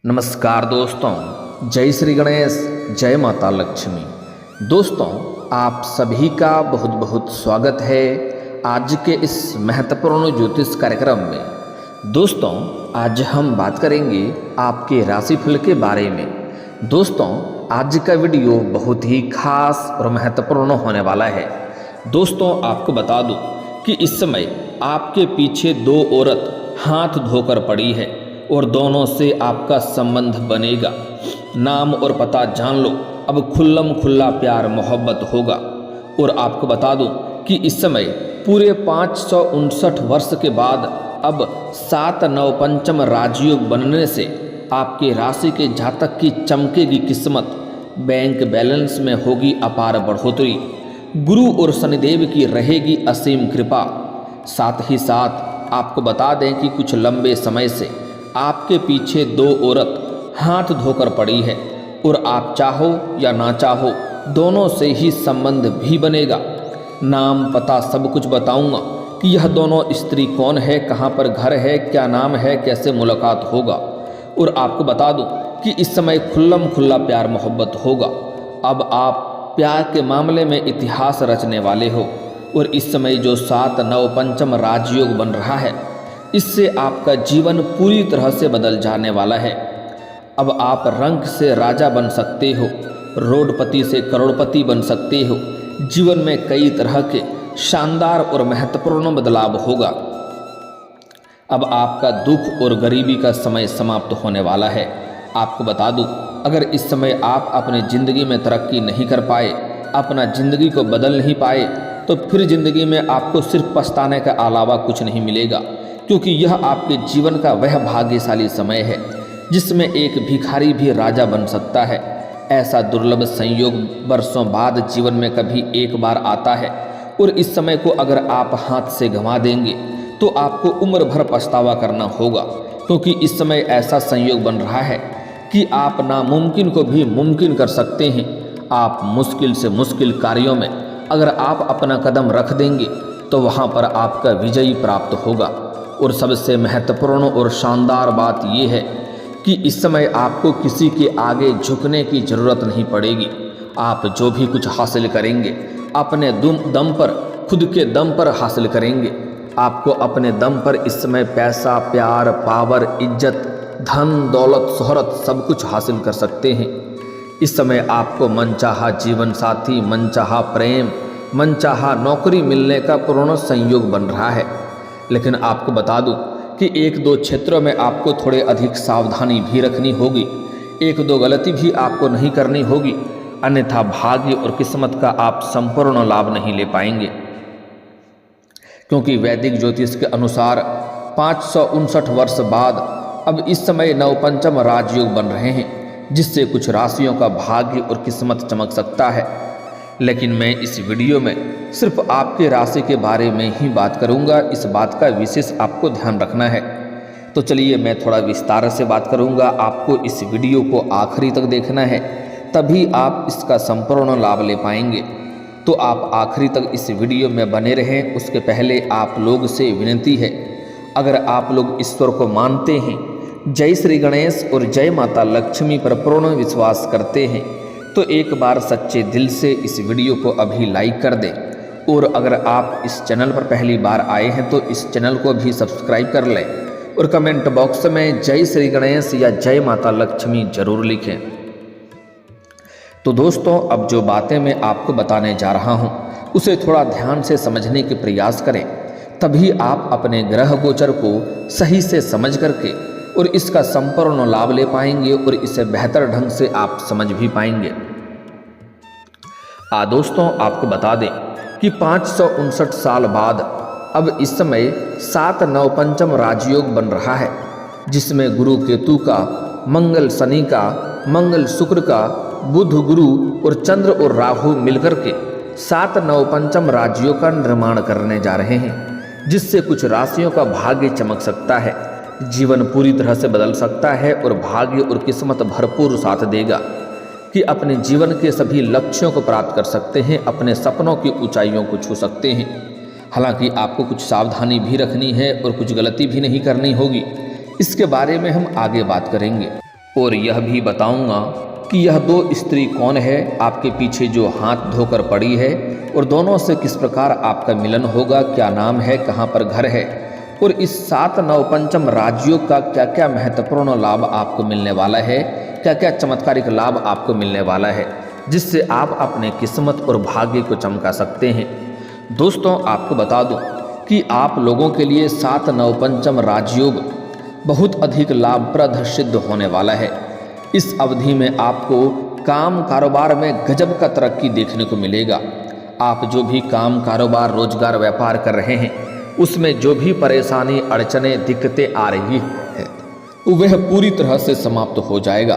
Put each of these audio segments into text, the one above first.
नमस्कार दोस्तों, जय श्री गणेश, जय माता लक्ष्मी। दोस्तों, आप सभी का बहुत बहुत स्वागत है आज के इस महत्वपूर्ण ज्योतिष कार्यक्रम में। दोस्तों, आज हम बात करेंगे आपके राशिफल के बारे में। दोस्तों, आज का वीडियो बहुत ही खास और महत्वपूर्ण होने वाला है। दोस्तों, आपको बता दूं कि इस समय आपके पीछे दो औरत हाथ धोकर पड़ी है और दोनों से आपका संबंध बनेगा। नाम और पता जान लो, अब खुल्लम खुल्ला प्यार मोहब्बत होगा। और आपको बता दूं कि इस समय पूरे 559 वर्ष के बाद अब 7 नवपंचम राजयोग बनने से आपके राशि के जातक की चमकेगी किस्मत, बैंक बैलेंस में होगी अपार बढ़ोतरी, गुरु और शनिदेव की रहेगी असीम कृपा। साथ ही साथ आपको बता दें कि कुछ लंबे समय से आपके पीछे दो औरत हाथ धोकर पड़ी है और आप चाहो या ना चाहो दोनों से ही संबंध भी बनेगा। नाम पता सब कुछ बताऊंगा कि यह दोनों स्त्री कौन है, कहां पर घर है, क्या नाम है, कैसे मुलाकात होगा। और आपको बता दूं कि इस समय खुल्लम खुल्ला प्यार मोहब्बत होगा। अब आप प्यार के मामले में इतिहास रचने वाले हो और इस समय जो 7 नवपंचम राजयोग बन रहा है, इससे आपका जीवन पूरी तरह से बदल जाने वाला है। अब आप रंक से राजा बन सकते हो, रोडपति से करोड़पति बन सकते हो। जीवन में कई तरह के शानदार और महत्वपूर्ण बदलाव होगा। अब आपका दुख और गरीबी का समय समाप्त होने वाला है। आपको बता दूं, अगर इस समय आप अपनी ज़िंदगी में तरक्की नहीं कर पाए, अपना ज़िंदगी को बदल नहीं पाए, तो फिर ज़िंदगी में आपको सिर्फ पछताने के अलावा कुछ नहीं मिलेगा, क्योंकि यह आपके जीवन का वह भाग्यशाली समय है जिसमें एक भिखारी भी राजा बन सकता है। ऐसा दुर्लभ संयोग वर्षों बाद जीवन में कभी एक बार आता है और इस समय को अगर आप हाथ से गंवा देंगे तो आपको उम्र भर पछतावा करना होगा, क्योंकि इस समय ऐसा संयोग बन रहा है कि आप नामुमकिन को भी मुमकिन कर सकते हैं। आप मुश्किल से मुश्किल कार्यों में अगर आप अपना कदम रख देंगे तो वहाँ पर आपका विजयी प्राप्त होगा। और सबसे महत्वपूर्ण और शानदार बात यह है कि इस समय आपको किसी के आगे झुकने की ज़रूरत नहीं पड़ेगी। आप जो भी कुछ हासिल करेंगे अपने दम पर, खुद के दम पर हासिल करेंगे। आपको अपने दम पर इस समय पैसा, प्यार, पावर, इज्जत, धन, दौलत, शोहरत सब कुछ हासिल कर सकते हैं। इस समय आपको मनचाहा जीवन साथी, मनचाहा प्रेम, मनचाहा नौकरी मिलने का पूर्ण संयोग बन रहा है। लेकिन आपको बता दूं कि एक दो क्षेत्रों में आपको थोड़े अधिक सावधानी भी रखनी होगी। एक दो गलती भी आपको नहीं करनी होगी, अन्यथा भाग्य और किस्मत का आप संपूर्ण लाभ नहीं ले पाएंगे। क्योंकि वैदिक ज्योतिष के अनुसार 559 वर्ष बाद अब इस समय नवपंचम राजयोग बन रहे हैं, जिससे कुछ राशियों का भाग्य और किस्मत चमक सकता है। लेकिन मैं इस वीडियो में सिर्फ आपके राशि के बारे में ही बात करूंगा। इस बात का विशेष आपको ध्यान रखना है। तो चलिए मैं थोड़ा विस्तार से बात करूंगा। आपको इस वीडियो को आखिरी तक देखना है, तभी आप इसका संपूर्ण लाभ ले पाएंगे। तो आप आखिरी तक इस वीडियो में बने रहें। उसके पहले आप लोग से विनती है, अगर आप लोग ईश्वर को मानते हैं, जय श्री गणेश और जय माता लक्ष्मी पर पूर्ण विश्वास करते हैं, तो एक बार सच्चे दिल से इस वीडियो को अभी लाइक कर दें। और अगर आप इस चैनल पर पहली बार आए हैं तो इस चैनल को भी सब्सक्राइब कर लें और कमेंट बॉक्स में जय श्री गणेश या जय माता लक्ष्मी जरूर लिखें। तो दोस्तों, अब जो बातें मैं आपको बताने जा रहा हूं उसे थोड़ा ध्यान से समझने के प्रयास करें, तभी आप अपने ग्रह गोचर को सही से समझ करके और इसका संपूर्ण लाभ ले पाएंगे और इसे बेहतर ढंग से आप समझ भी पाएंगे। दोस्तों, आपको बता दें कि 559 साल बाद अब इस समय 7 नवपंचम राजयोग बन रहा है, जिसमें गुरु केतु का, मंगल शनि का, मंगल शुक्र का, बुध गुरु और चंद्र और राहु मिलकर के 7 नवपंचम राजयोग का निर्माण करने जा रहे हैं, जिससे कुछ राशियों का भाग्य चमक सकता है, जीवन पूरी तरह से बदल सकता है और भाग्य और किस्मत भरपूर साथ देगा कि अपने जीवन के सभी लक्ष्यों को प्राप्त कर सकते हैं, अपने सपनों की ऊंचाइयों को छू सकते हैं। हालांकि आपको कुछ सावधानी भी रखनी है और कुछ गलती भी नहीं करनी होगी। इसके बारे में हम आगे बात करेंगे। और यह भी बताऊंगा कि यह दो स्त्री कौन है, आपके पीछे जो हाथ धोकर पड़ी है, और दोनों से किस प्रकार आपका मिलन होगा, क्या नाम है, कहाँ पर घर है, और इस 7 9 पंचम राजयोग का क्या क्या महत्वपूर्ण लाभ आपको मिलने वाला है, क्या क्या चमत्कारिक लाभ आपको मिलने वाला है, जिससे आप अपने किस्मत और भाग्य को चमका सकते हैं। दोस्तों, आपको बता दूं कि आप लोगों के लिए 7 9 पंचम राजयोग बहुत अधिक लाभप्रद सिद्ध होने वाला है। इस अवधि में आपको काम कारोबार में गजब का तरक्की देखने को मिलेगा। आप जो भी काम कारोबार रोजगार व्यापार कर रहे हैं, उसमें जो भी परेशानी अड़चने दिक्कतें आ रही है, वह पूरी तरह से समाप्त हो जाएगा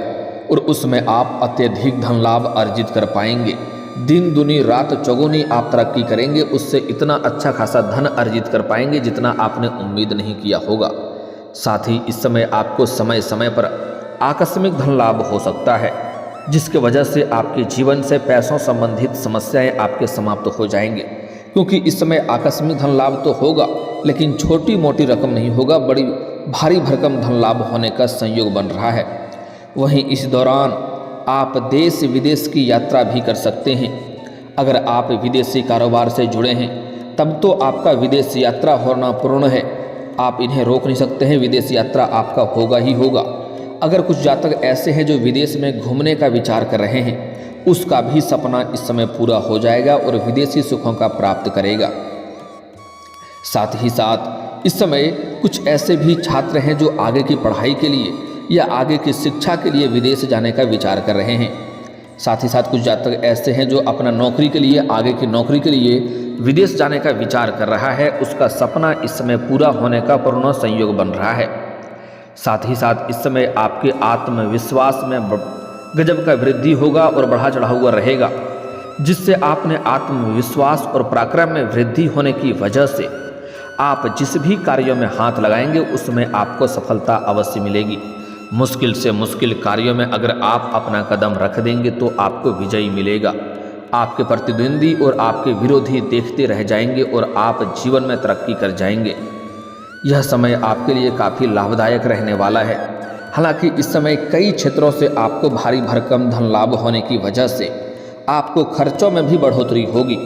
और उसमें आप अत्यधिक धन लाभ अर्जित कर पाएंगे। दिन दुनी रात चौगुनी आप तरक्की करेंगे, उससे इतना अच्छा खासा धन अर्जित कर पाएंगे जितना आपने उम्मीद नहीं किया होगा। साथ ही इस समय आपको समय समय पर आकस्मिक धन लाभ हो सकता है, जिसके वजह से आपके जीवन से पैसों संबंधित समस्याएं आपके समाप्त हो जाएंगे। क्योंकि इस समय आकस्मिक धन लाभ तो होगा, लेकिन छोटी मोटी रकम नहीं होगा, बड़ी भारी भरकम धन लाभ होने का संयोग बन रहा है। वहीं इस दौरान आप देश विदेश की यात्रा भी कर सकते हैं। अगर आप विदेशी कारोबार से जुड़े हैं, तब तो आपका विदेश यात्रा होना पूर्ण है, आप इन्हें रोक नहीं सकते हैं, विदेश यात्रा आपका होगा ही होगा। अगर कुछ जातक ऐसे हैं जो विदेश में घूमने का विचार कर रहे हैं, उसका भी सपना इस समय पूरा हो जाएगा और विदेशी सुखों का प्राप्त करेगा। साथ ही साथ इस समय कुछ ऐसे भी छात्र हैं जो आगे की पढ़ाई के लिए या आगे की शिक्षा के लिए विदेश जाने का विचार कर रहे हैं। साथ ही साथ कुछ जातक ऐसे हैं जो अपना नौकरी के लिए, आगे की नौकरी के लिए विदेश जाने का विचार कर रहा है, उसका सपना इस समय पूरा होने का पूर्ण संयोग बन रहा है। साथ ही साथ इस समय आपके आत्मविश्वास में गजब का वृद्धि होगा और बढ़ा चढ़ा हुआ रहेगा, जिससे आपने आत्मविश्वास और पराक्रम में वृद्धि होने की वजह से आप जिस भी कार्यों में हाथ लगाएंगे उसमें आपको सफलता अवश्य मिलेगी। मुश्किल से मुश्किल कार्यों में अगर आप अपना कदम रख देंगे तो आपको विजय मिलेगा। आपके प्रतिद्वंदी और आपके विरोधी देखते रह जाएंगे और आप जीवन में तरक्की कर जाएंगे। यह समय आपके लिए काफ़ी लाभदायक रहने वाला है। हालांकि इस समय कई क्षेत्रों से आपको भारी भरकम धन लाभ होने की वजह से आपको खर्चों में भी बढ़ोतरी होगी,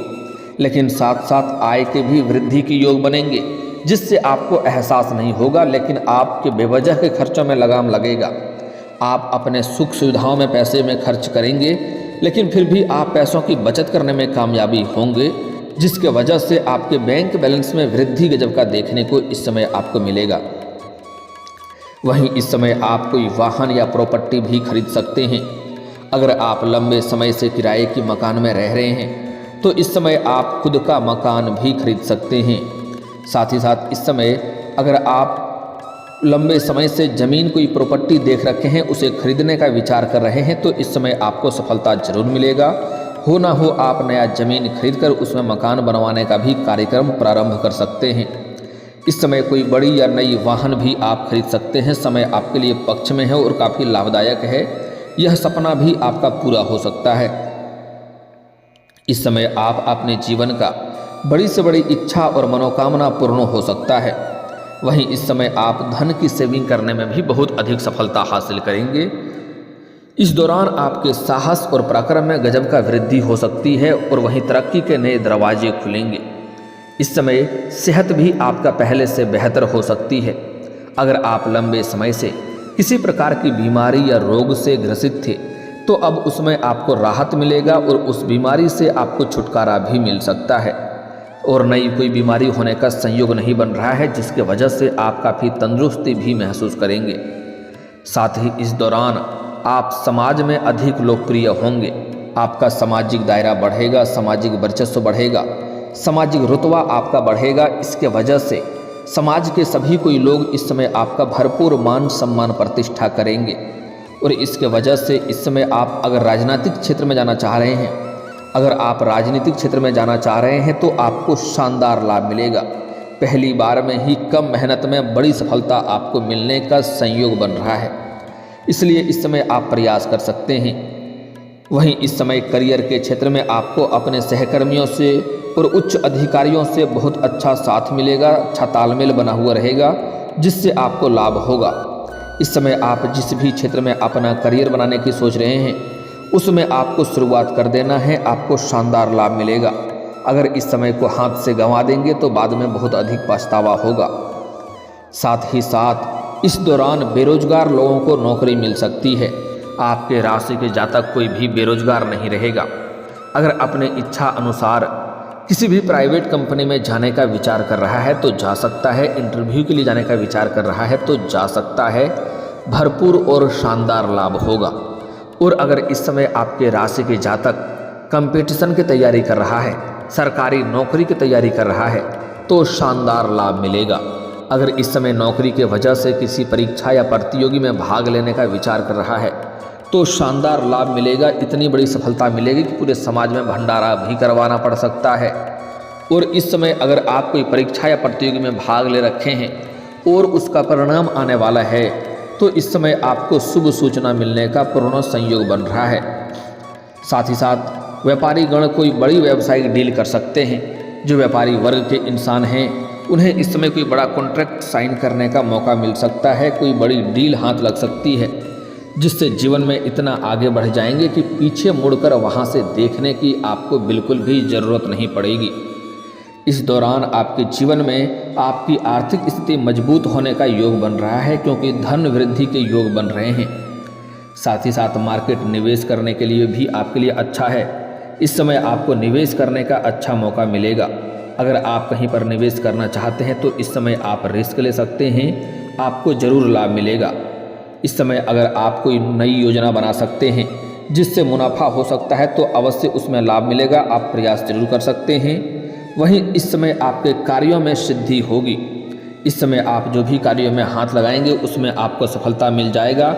लेकिन साथ साथ आय के भी वृद्धि की योग बनेंगे, जिससे आपको एहसास नहीं होगा, लेकिन आपके बेवजह के खर्चों में लगाम लगेगा। आप अपने सुख सुविधाओं में पैसे में खर्च करेंगे, लेकिन फिर भी आप पैसों की बचत करने में कामयाबी होंगे, जिसके वजह से आपके बैंक बैलेंस में वृद्धि गजब का देखने को इस समय आपको मिलेगा। वहीं इस समय आप कोई वाहन या प्रॉपर्टी भी खरीद सकते हैं। अगर आप लंबे समय से किराए की मकान में रह रहे हैं तो इस समय आप खुद का मकान भी खरीद सकते हैं। साथ ही साथ इस समय अगर आप लंबे समय से ज़मीन कोई प्रॉपर्टी देख रखे हैं, उसे खरीदने का विचार कर रहे हैं, तो इस समय आपको सफलता जरूर मिलेगा। हो ना हो आप नया ज़मीन खरीदकर उसमें मकान बनवाने का भी कार्यक्रम प्रारंभ कर सकते हैं। इस समय कोई बड़ी या नई वाहन भी आप खरीद सकते हैं। समय आपके लिए पक्ष में है और काफ़ी लाभदायक है। यह सपना भी आपका पूरा हो सकता है। इस समय आप अपने जीवन का बड़ी से बड़ी इच्छा और मनोकामना पूर्ण हो सकता है। वहीं इस समय आप धन की सेविंग करने में भी बहुत अधिक सफलता हासिल करेंगे। इस दौरान आपके साहस और पराक्रम में गजब का वृद्धि हो सकती है और वहीं तरक्की के नए दरवाजे खुलेंगे। इस समय सेहत भी आपका पहले से बेहतर हो सकती है। अगर आप लंबे समय से किसी प्रकार की बीमारी या रोग से ग्रसित थे तो अब उसमें आपको राहत मिलेगा और उस बीमारी से आपको छुटकारा भी मिल सकता है और नई कोई बीमारी होने का संयोग नहीं बन रहा है, जिसके वजह से आप काफ़ी तंदुरुस्ती भी महसूस करेंगे। साथ ही इस दौरान आप समाज में अधिक लोकप्रिय होंगे। आपका सामाजिक दायरा बढ़ेगा, सामाजिक वर्चस्व बढ़ेगा, सामाजिक रुतबा आपका बढ़ेगा। इसके वजह से समाज के सभी कोई लोग इस समय आपका भरपूर मान सम्मान प्रतिष्ठा करेंगे और इसके वजह से इस समय आप अगर राजनीतिक क्षेत्र में जाना चाह रहे हैं, अगर आप राजनीतिक क्षेत्र में जाना चाह रहे हैं तो आपको शानदार लाभ मिलेगा। पहली बार में ही कम मेहनत में बड़ी सफलता आपको मिलने का संयोग बन रहा है, इसलिए इस समय आप प्रयास कर सकते हैं। वहीं इस समय करियर के क्षेत्र में आपको अपने सहकर्मियों से और उच्च अधिकारियों से बहुत अच्छा साथ मिलेगा, अच्छा तालमेल बना हुआ रहेगा, जिससे आपको लाभ होगा। इस समय आप जिस भी क्षेत्र में अपना करियर बनाने की सोच रहे हैं उसमें आपको शुरुआत कर देना है, आपको शानदार लाभ मिलेगा। अगर इस समय को हाथ से गंवा देंगे तो बाद में बहुत अधिक पछतावा होगा। साथ ही साथ इस दौरान बेरोजगार लोगों को नौकरी मिल सकती है। आपके राशि के जातक कोई भी बेरोजगार नहीं रहेगा। अगर अपने इच्छा अनुसार किसी भी प्राइवेट कंपनी में जाने का विचार कर रहा है तो जा सकता है, इंटरव्यू के लिए जाने का विचार कर रहा है तो जा सकता है, भरपूर और शानदार लाभ होगा। और अगर इस समय आपके राशि के जातक कंपटीशन की तैयारी कर रहा है, सरकारी नौकरी की तैयारी कर रहा है तो शानदार लाभ मिलेगा। अगर इस समय नौकरी के वजह से किसी परीक्षा या प्रतियोगी में भाग लेने का विचार कर रहा है तो शानदार लाभ मिलेगा। इतनी बड़ी सफलता मिलेगी कि पूरे समाज में भंडारा भी करवाना पड़ सकता है। और इस समय अगर आप कोई परीक्षा या प्रतियोगी में भाग ले रखे हैं और उसका परिणाम आने वाला है तो इस समय आपको शुभ सूचना मिलने का पूर्ण संयोग बन रहा है। साथ ही साथ व्यापारी गण कोई बड़ी व्यावसायिक डील कर सकते हैं। जो व्यापारी वर्ग के इंसान हैं उन्हें इस समय कोई बड़ा कॉन्ट्रैक्ट साइन करने का मौका मिल सकता है, कोई बड़ी डील हाथ लग सकती है जिससे जीवन में इतना आगे बढ़ जाएंगे कि पीछे मुड़कर वहां से देखने की आपको बिल्कुल भी ज़रूरत नहीं पड़ेगी। इस दौरान आपके जीवन में आपकी आर्थिक स्थिति मजबूत होने का योग बन रहा है क्योंकि धन वृद्धि के योग बन रहे हैं। साथ ही साथ मार्केट निवेश करने के लिए भी आपके लिए अच्छा है। इस समय आपको निवेश करने का अच्छा मौका मिलेगा। अगर आप कहीं पर निवेश करना चाहते हैं तो इस समय आप रिस्क ले सकते हैं, आपको ज़रूर लाभ मिलेगा। इस समय अगर आप कोई नई योजना बना सकते हैं जिससे मुनाफा हो सकता है तो अवश्य उसमें लाभ मिलेगा, आप प्रयास जरूर कर सकते हैं। वहीं इस समय आपके कार्यों में सिद्धि होगी। इस समय आप जो भी कार्यों में हाथ लगाएंगे उसमें आपको सफलता मिल जाएगा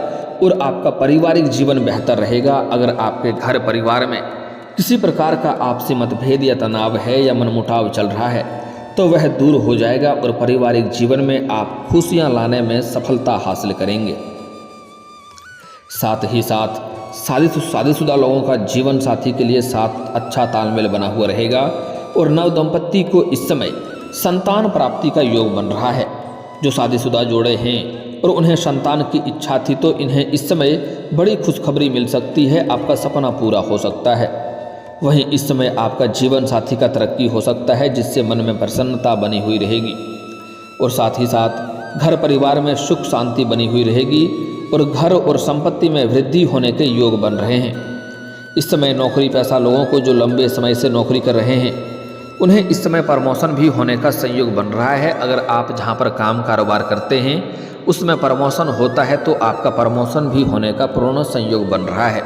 और आपका पारिवारिक जीवन बेहतर रहेगा। अगर आपके घर परिवार में किसी प्रकार का आपसी मतभेद या तनाव है या मनमुटाव चल रहा है तो वह दूर हो जाएगा और पारिवारिक जीवन में आप खुशियां लाने में सफलता हासिल करेंगे। साथ ही साथ शादीशुदा लोगों का जीवन साथी के लिए साथ अच्छा तालमेल बना हुआ रहेगा और नव दंपत्ति को इस समय संतान प्राप्ति का योग बन रहा है। जो शादीशुदा जोड़े हैं और उन्हें संतान की इच्छा थी तो इन्हें इस समय बड़ी खुशखबरी मिल सकती है, आपका सपना पूरा हो सकता है। वहीं इस समय आपका जीवन साथी का तरक्की हो सकता है जिससे मन में प्रसन्नता बनी हुई रहेगी और साथ ही साथ घर परिवार में सुख शांति बनी हुई रहेगी और घर और संपत्ति में वृद्धि होने के योग बन रहे हैं। इस समय नौकरी पेशा लोगों को जो लंबे समय से नौकरी कर रहे हैं उन्हें इस समय प्रमोशन भी होने का संयोग बन रहा है। अगर आप जहां पर काम कारोबार करते हैं उसमें प्रमोशन होता है तो आपका प्रमोशन भी होने का पूर्ण संयोग बन रहा है।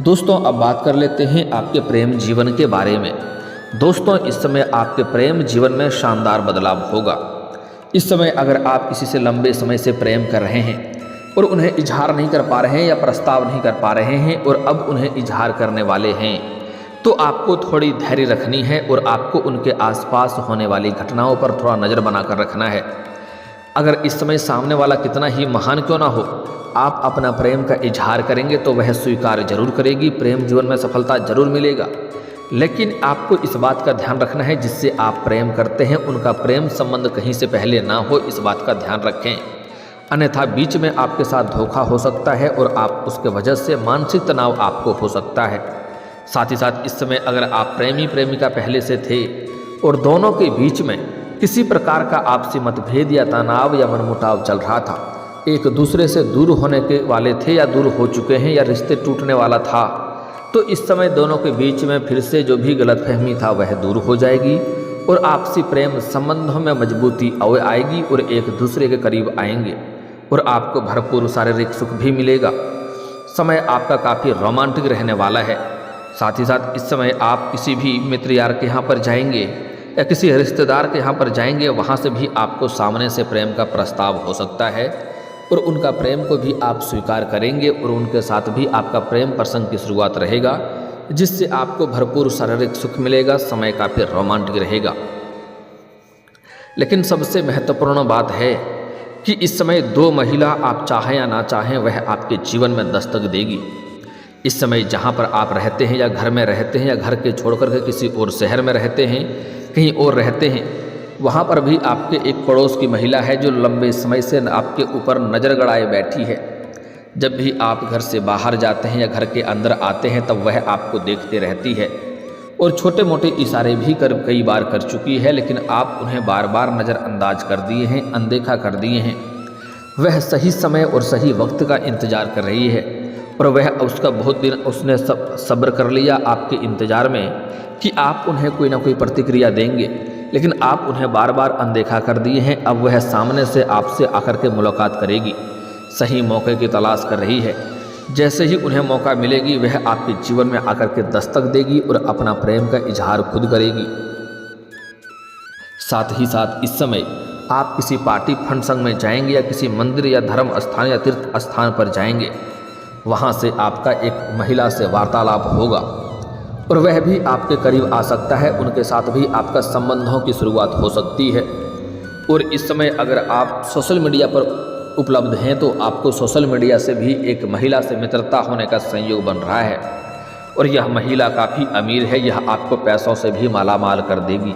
दोस्तों अब बात कर लेते हैं आपके प्रेम जीवन के बारे में। दोस्तों इस समय आपके प्रेम जीवन में शानदार बदलाव होगा। इस समय अगर आप किसी से लंबे समय से प्रेम कर रहे हैं और उन्हें इजहार नहीं कर पा रहे हैं या प्रस्ताव नहीं कर पा रहे हैं और अब उन्हें इजहार करने वाले हैं तो आपको थोड़ी धैर्य रखनी है और आपको उनके आसपास होने वाली घटनाओं पर थोड़ा नज़र बनाकर रखना है। अगर इस समय सामने वाला कितना ही महान क्यों ना हो, आप अपना प्रेम का इजहार करेंगे तो वह स्वीकार जरूर करेगी। प्रेम जीवन में सफलता जरूर मिलेगा, लेकिन आपको इस बात का ध्यान रखना है जिससे आप प्रेम करते हैं उनका प्रेम संबंध कहीं से पहले ना हो, इस बात का ध्यान रखें। अन्यथा बीच में आपके साथ धोखा हो सकता है और आप उसके वजह से मानसिक तनाव आपको हो सकता है। साथ ही साथ इस समय अगर आप प्रेमी प्रेमिका पहले से थे और दोनों के बीच में किसी प्रकार का आपसी मतभेद या तनाव या मनमुटाव चल रहा था, एक दूसरे से दूर होने के वाले थे या दूर हो चुके हैं या रिश्ते टूटने वाला था, तो इस समय दोनों के बीच में फिर से जो भी गलतफहमी था वह दूर हो जाएगी और आपसी प्रेम संबंधों में मजबूती आएगी और एक दूसरे के करीब आएंगे और आपको भरपूर शारीरिक सुख भी मिलेगा। समय आपका काफ़ी रोमांटिक रहने वाला है। साथ ही साथ इस समय आप किसी भी मित्र यार के यहाँ पर जाएंगे या किसी रिश्तेदार के यहाँ पर जाएंगे, वहाँ से भी आपको सामने से प्रेम का प्रस्ताव हो सकता है और उनका प्रेम को भी आप स्वीकार करेंगे और उनके साथ भी आपका प्रेम प्रसंग की शुरुआत रहेगा जिससे आपको भरपूर शारीरिक सुख मिलेगा। समय काफ़ी रोमांटिक रहेगा। लेकिन सबसे महत्वपूर्ण बात है कि इस समय दो महिला आप चाहें या ना चाहें वह आपके जीवन में दस्तक देगी। इस समय जहाँ पर आप रहते हैं या घर में रहते हैं या घर के छोड़ कर के किसी और शहर में रहते हैं, कहीं और रहते हैं, वहाँ पर भी आपके एक पड़ोस की महिला है जो लंबे समय से आपके ऊपर नज़र गड़ाए बैठी है। जब भी आप घर से बाहर जाते हैं या घर के अंदर आते हैं तब वह आपको देखते रहती है और छोटे मोटे इशारे भी कई बार कर चुकी है, लेकिन आप उन्हें बार बार नज़रअंदाज कर दिए हैं, अनदेखा कर दिए हैं। वह सही समय और सही वक्त का इंतज़ार कर रही है और वह उसका बहुत दिन उसने सब्र कर लिया आपके इंतज़ार में कि आप उन्हें कोई ना कोई प्रतिक्रिया देंगे, लेकिन आप उन्हें बार बार अनदेखा कर दिए हैं। अब वह सामने से आपसे आकर के मुलाकात करेगी, सही मौके की तलाश कर रही है। जैसे ही उन्हें मौका मिलेगी वह आपके जीवन में आकर के दस्तक देगी और अपना प्रेम का इजहार खुद करेगी। साथ ही साथ इस समय आप किसी पार्टी फंक्शन में जाएंगे या किसी मंदिर या धर्म स्थान या तीर्थ स्थान पर जाएंगे। वहाँ से आपका एक महिला से वार्तालाप होगा और वह भी आपके करीब आ सकता है, उनके साथ भी आपका संबंधों की शुरुआत हो सकती है। और इस समय अगर आप सोशल मीडिया पर उपलब्ध हैं तो आपको सोशल मीडिया से भी एक महिला से मित्रता होने का संयोग बन रहा है और यह महिला काफ़ी अमीर है। यह आपको पैसों से भी मालामाल कर देगी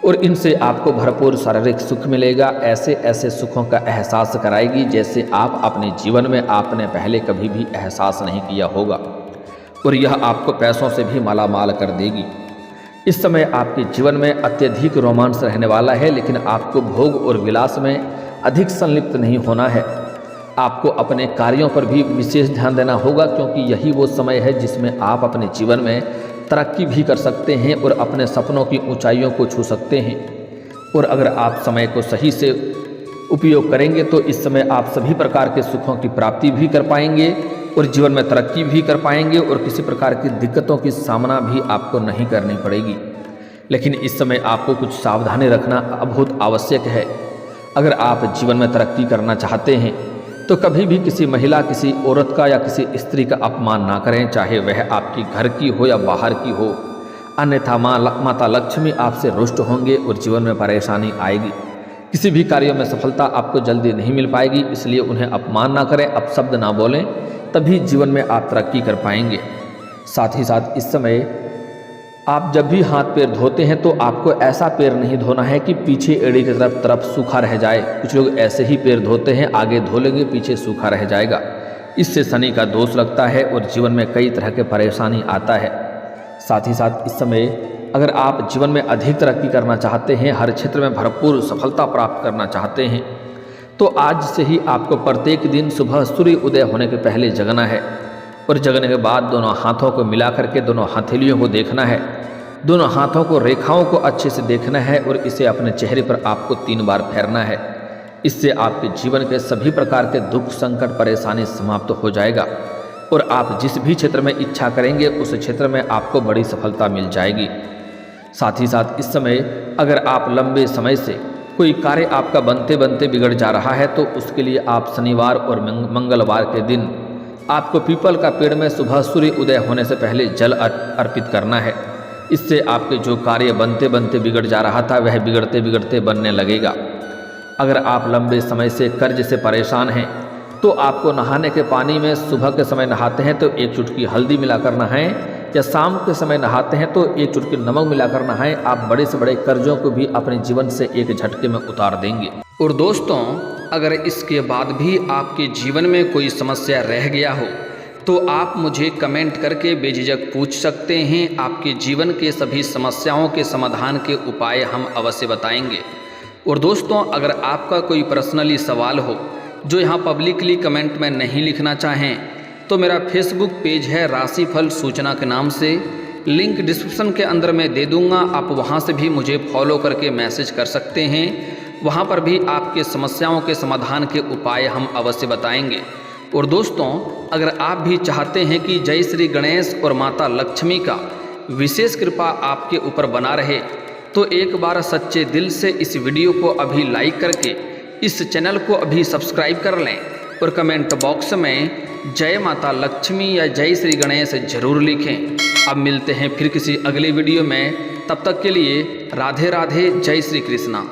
और इनसे आपको भरपूर शारीरिक सुख मिलेगा। ऐसे ऐसे सुखों का एहसास कराएगी जैसे आप अपने जीवन में आपने पहले कभी भी एहसास नहीं किया होगा और यह आपको पैसों से भी मालामाल कर देगी। इस समय आपके जीवन में अत्यधिक रोमांस रहने वाला है, लेकिन आपको भोग और विलास में अधिक संलिप्त नहीं होना है। आपको अपने कार्यों पर भी विशेष ध्यान देना होगा, क्योंकि यही वो समय है जिसमें आप अपने जीवन में तरक्की भी कर सकते हैं और अपने सपनों की ऊंचाइयों को छू सकते हैं। और अगर आप समय को सही से उपयोग करेंगे तो इस समय आप सभी प्रकार के सुखों की प्राप्ति भी कर पाएंगे और जीवन में तरक्की भी कर पाएंगे और किसी प्रकार की दिक्कतों की सामना भी आपको नहीं करनी पड़ेगी। लेकिन इस समय आपको कुछ सावधानी रखना बहुत आवश्यक है। अगर आप जीवन में तरक्की करना चाहते हैं तो कभी भी किसी महिला, किसी औरत का या किसी स्त्री का अपमान ना करें, चाहे वह आपकी घर की हो या बाहर की हो, अन्यथा माता लक्ष्मी आपसे रुष्ट होंगे और जीवन में परेशानी आएगी। किसी भी कार्य में सफलता आपको जल्दी नहीं मिल पाएगी, इसलिए उन्हें अपमान ना करें, अपशब्द ना बोलें, तभी जीवन में आप तरक्की कर पाएंगे। साथ ही साथ इस समय आप जब भी हाथ पैर धोते हैं तो आपको ऐसा पैर नहीं धोना है कि पीछे एड़ी की तरफ सूखा रह जाए। कुछ लोग ऐसे ही पैर धोते हैं, आगे धो लेंगे, पीछे सूखा रह जाएगा। इससे शनि का दोष लगता है और जीवन में कई तरह के परेशानी आता है। साथ ही साथ इस समय अगर आप जीवन में अधिक तरक्की करना चाहते हैं, हर क्षेत्र में भरपूर सफलता प्राप्त करना चाहते हैं, तो आज से ही आपको प्रत्येक दिन सुबह सूर्य उदय होने के पहले जगना है और जगने के बाद दोनों हाथों को मिला करके दोनों हथेलियों को देखना है, दोनों हाथों को रेखाओं को अच्छे से देखना है और इसे अपने चेहरे पर आपको 3 बार फेरना है। इससे आपके जीवन के सभी प्रकार के दुख, संकट, परेशानी समाप्त हो जाएगा और आप जिस भी क्षेत्र में इच्छा करेंगे उस क्षेत्र में आपको बड़ी सफलता मिल जाएगी। साथ ही साथ इस समय अगर आप लंबे समय से कोई कार्य आपका बनते बनते बिगड़ जा रहा है तो उसके लिए आप शनिवार और मंगलवार के दिन आपको पीपल का पेड़ में सुबह सूर्य उदय होने से पहले जल अर्पित करना है। इससे आपके जो कार्य बनते बनते बिगड़ जा रहा था वह बिगड़ते बिगड़ते बनने लगेगा। अगर आप लंबे समय से कर्ज से परेशान हैं तो आपको नहाने के पानी में सुबह के समय नहाते हैं तो 1 चुटकी हल्दी मिलाकर नहाएं, या शाम के समय नहाते हैं तो 1 चुटकी नमक मिलाकर नहाएं। आप बड़े से बड़े कर्जों को भी अपने जीवन से एक झटके में उतार देंगे। और दोस्तों, अगर इसके बाद भी आपके जीवन में कोई समस्या रह गया हो तो आप मुझे कमेंट करके बेझिझक पूछ सकते हैं। आपके जीवन के सभी समस्याओं के समाधान के उपाय हम अवश्य बताएंगे। और दोस्तों, अगर आपका कोई पर्सनली सवाल हो जो यहाँ पब्लिकली कमेंट में नहीं लिखना चाहें तो मेरा फेसबुक पेज है राशिफल सूचना के नाम से, लिंक डिस्क्रिप्शन के अंदर मैं दे दूँगा। आप वहाँ से भी मुझे फॉलो करके मैसेज कर सकते हैं। वहाँ पर भी आपके समस्याओं के समाधान के उपाय हम अवश्य बताएंगे। और दोस्तों, अगर आप भी चाहते हैं कि जय श्री गणेश और माता लक्ष्मी का विशेष कृपा आपके ऊपर बना रहे तो एक बार सच्चे दिल से इस वीडियो को अभी लाइक करके इस चैनल को अभी सब्सक्राइब कर लें और कमेंट बॉक्स में जय माता लक्ष्मी या जय श्री गणेश जरूर लिखें। अब मिलते हैं फिर किसी अगले वीडियो में, तब तक के लिए राधे राधे, जय श्री कृष्णा।